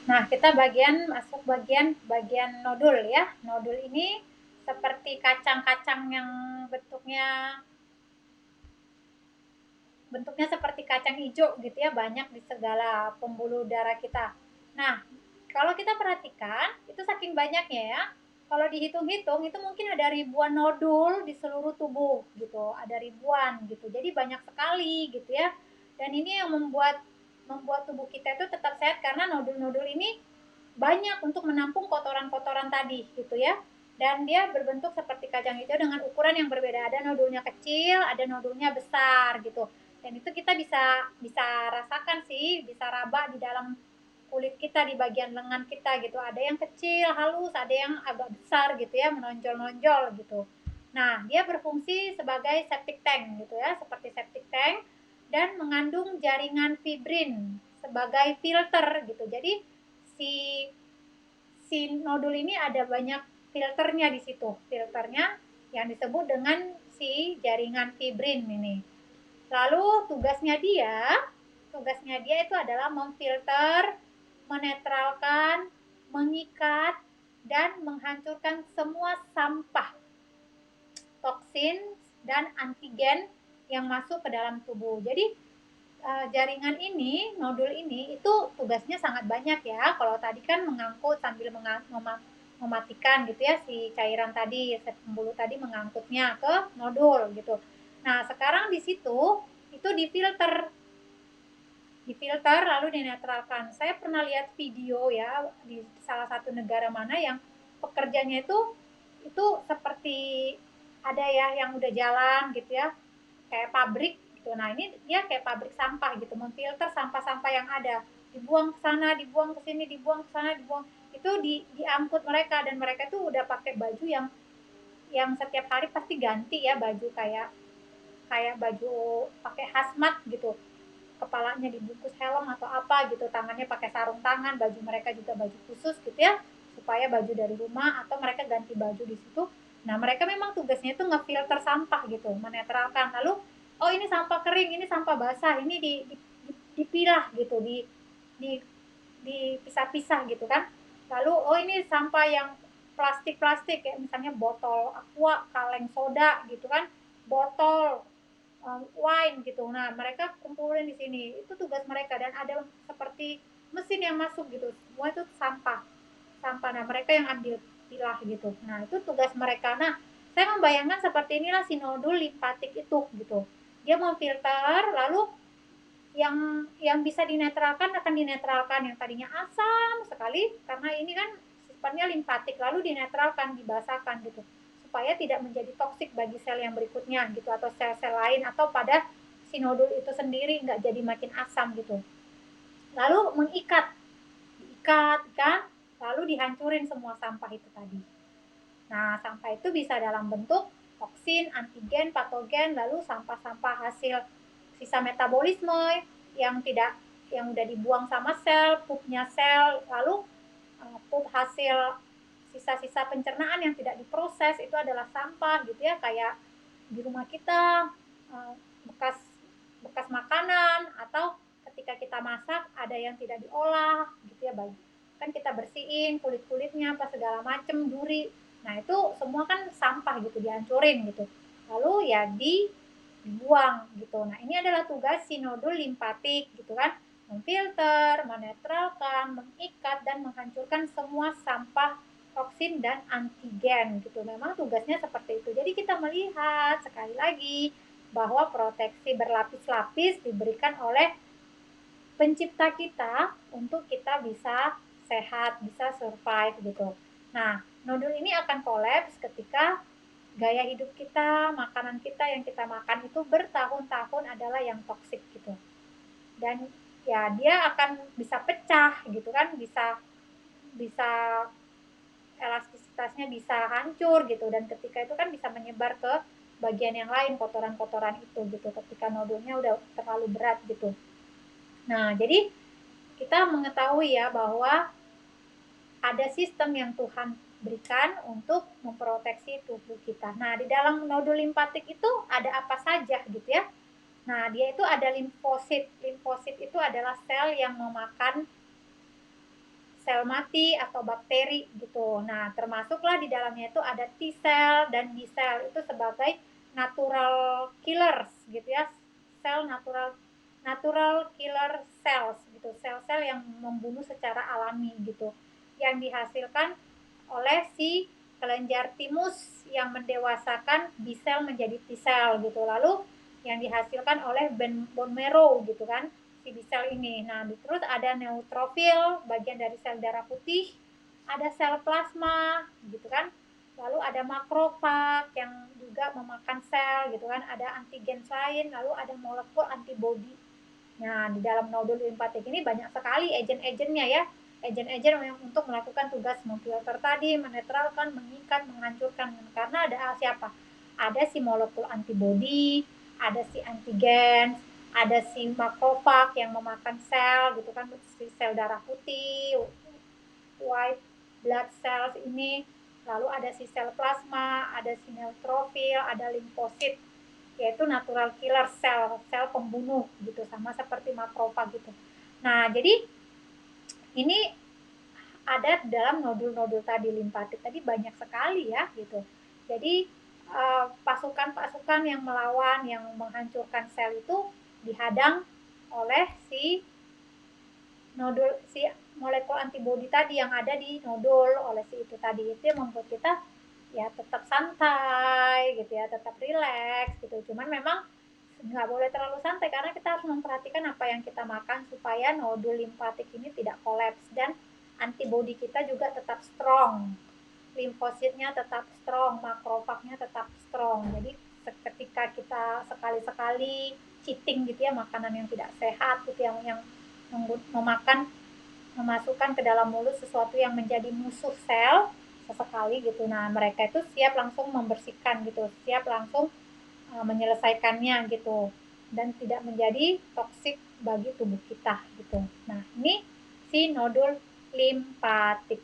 Nah, kita masuk bagian nodul ya. Nodul ini seperti kacang-kacang yang bentuknya bentuknya seperti kacang hijau gitu ya, banyak di segala pembuluh darah kita. Nah, kalau kita perhatikan itu saking banyaknya ya, kalau dihitung-hitung itu mungkin ada ribuan nodul di seluruh tubuh gitu, ada ribuan gitu, jadi banyak sekali gitu ya. Dan ini yang membuat membuat tubuh kita itu tetap sehat karena nodul-nodul ini banyak untuk menampung kotoran-kotoran tadi gitu ya. Dan dia berbentuk seperti kacang hijau dengan ukuran yang berbeda. Ada nodulnya kecil, ada nodulnya besar gitu. Dan itu kita bisa bisa rasakan sih, bisa raba di dalam kulit kita di bagian lengan kita gitu. Ada yang kecil, halus, ada yang agak besar gitu ya, menonjol-nonjol gitu. Nah, dia berfungsi sebagai septic tank gitu ya, seperti septic tank dan mengandung jaringan fibrin sebagai filter gitu. Jadi si si nodul ini ada banyak filternya di situ. Filternya yang disebut dengan si jaringan fibrin ini. Lalu tugasnya dia itu adalah memfilter, menetralkan, mengikat dan menghancurkan semua sampah, toksin dan antigen yang masuk ke dalam tubuh. Jadi jaringan ini, nodul ini itu tugasnya sangat banyak ya. Kalau tadi kan mengangkut sambil mematikan gitu ya si cairan tadi, pembuluh tadi mengangkutnya ke nodul gitu. Nah, sekarang di situ itu difilter lalu dinetralkan. Saya pernah lihat video ya di salah satu negara mana yang pekerjanya itu seperti ada ya yang udah jalan gitu ya, kayak pabrik gitu. Nah, ini dia kayak pabrik sampah gitu, memfilter sampah-sampah yang ada, dibuang ke sana, dibuang ke sini, dibuang ke sana, dibuang. Itu diangkut mereka dan mereka tuh udah pakai baju yang setiap hari pasti ganti ya, baju kayak kayak baju pakai hazmat gitu. Kepalanya dibungkus helm atau apa gitu, tangannya pakai sarung tangan, baju mereka juga baju khusus gitu ya, supaya baju dari rumah atau mereka ganti baju di situ. Nah, mereka memang tugasnya itu ngefilter sampah gitu, menetralkan. Lalu, oh ini sampah kering, ini sampah basah, ini dipilah gitu, di dipisah-pisah gitu kan. Lalu, oh ini sampah yang plastik-plastik kayak misalnya botol aqua, kaleng soda gitu kan, botol wine gitu. Nah, mereka kumpulin di sini. Itu tugas mereka dan ada seperti mesin yang masuk gitu. Semua itu sampah. Sampah. Nah, mereka yang ambil pilah gitu. Nah, itu tugas mereka. Nah, saya membayangkan seperti inilah si nodul limpatik itu gitu. Dia memfilter lalu yang bisa dinetralkan akan dinetralkan, yang tadinya asam sekali karena ini kan sifatnya limpatik lalu dinetralkan, dibasahkan gitu supaya tidak menjadi toksik bagi sel yang berikutnya gitu atau sel-sel lain atau pada si nodul itu sendiri nggak jadi makin asam gitu. Lalu mengikat, diikat kan, lalu dihancurin semua sampah itu tadi. Nah, sampah itu bisa dalam bentuk toksin, antigen, patogen, lalu sampah-sampah hasil sisa metabolisme yang tidak yang udah dibuang sama sel, pupnya sel, lalu pup hasil sisa-sisa pencernaan yang tidak diproses itu adalah sampah gitu ya, kayak di rumah kita bekas bekas makanan atau ketika kita masak ada yang tidak diolah gitu ya, baik kan kita bersihin kulit-kulitnya apa segala macem duri. Nah, itu semua kan sampah gitu, dihancurin gitu. Lalu ya dibuang gitu. Nah, ini adalah tugas si nodul limpatik gitu kan. Memfilter, menetralkan, mengikat, dan menghancurkan semua sampah toksin dan antigen gitu. Memang tugasnya seperti itu. Jadi kita melihat sekali lagi bahwa proteksi berlapis-lapis diberikan oleh pencipta kita untuk kita bisa sehat, bisa survive gitu. Nah, nodul ini akan kolaps ketika gaya hidup kita, makanan kita yang kita makan itu bertahun-tahun adalah yang toksik gitu. Dan ya dia akan bisa pecah gitu kan, bisa bisa elastisitasnya bisa hancur gitu dan ketika itu kan bisa menyebar ke bagian yang lain kotoran-kotoran itu gitu ketika nodulnya udah terlalu berat gitu. Nah, jadi kita mengetahui ya bahwa ada sistem yang Tuhan berikan untuk memproteksi tubuh kita. Nah, di dalam nodul limpatik itu ada apa saja gitu ya. Nah, dia itu ada limfosit. Limfosit itu adalah sel yang memakan sel mati atau bakteri gitu. Nah, termasuklah di dalamnya itu ada T cell dan B cell itu sebagai natural killers gitu ya. Sel natural killer cells gitu. Sel-sel yang membunuh secara alami gitu. Yang dihasilkan oleh si kelenjar timus yang mendewasakan B cell menjadi T cell gitu. Lalu yang dihasilkan oleh bone marrow gitu kan si B cell ini. Nah, terus ada neutrofil, bagian dari sel darah putih, ada sel plasma gitu kan. Lalu ada makrofag yang juga memakan sel gitu kan, ada antigen lain, lalu ada molekul antibodi. Nah, di dalam nodul limfatik ini banyak sekali agen-agennya ya. Agen-agen yang untuk melakukan tugas memfilter tadi, menetralkan, mengikat, menghancurkan. Karena ada siapa? Ada si molekul antibodi, ada si antigen, ada si makrofag yang memakan sel gitu kan, si sel darah putih, white blood cells ini, lalu ada si sel plasma, ada si neutrofil, ada limfosit, yaitu natural killer cell, sel pembunuh gitu, sama seperti makrofag gitu. Nah, jadi ini ada dalam nodul-nodul tadi limfatik tadi banyak sekali ya gitu. Jadi pasukan-pasukan yang melawan, yang menghancurkan sel itu dihadang oleh si nodul, si molekul antibodi tadi yang ada di nodul oleh si itu tadi. Itu yang membuat kita ya tetap santai gitu ya, tetap rileks gitu. Cuman memang nggak boleh terlalu santai karena kita harus memperhatikan apa yang kita makan supaya nodul limfatik ini tidak kolaps dan antibodi kita juga tetap strong, limfositnya tetap strong, makrofagnya tetap strong. Jadi ketika kita sekali-sekali cheating gitu ya, makanan yang tidak sehat gitu, yang memakan, memasukkan ke dalam mulut sesuatu yang menjadi musuh sel sesekali gitu. Nah, mereka itu siap langsung membersihkan gitu, siap langsung menyelesaikannya gitu dan tidak menjadi toksik bagi tubuh kita gitu. Nah, ini si nodul limfatik.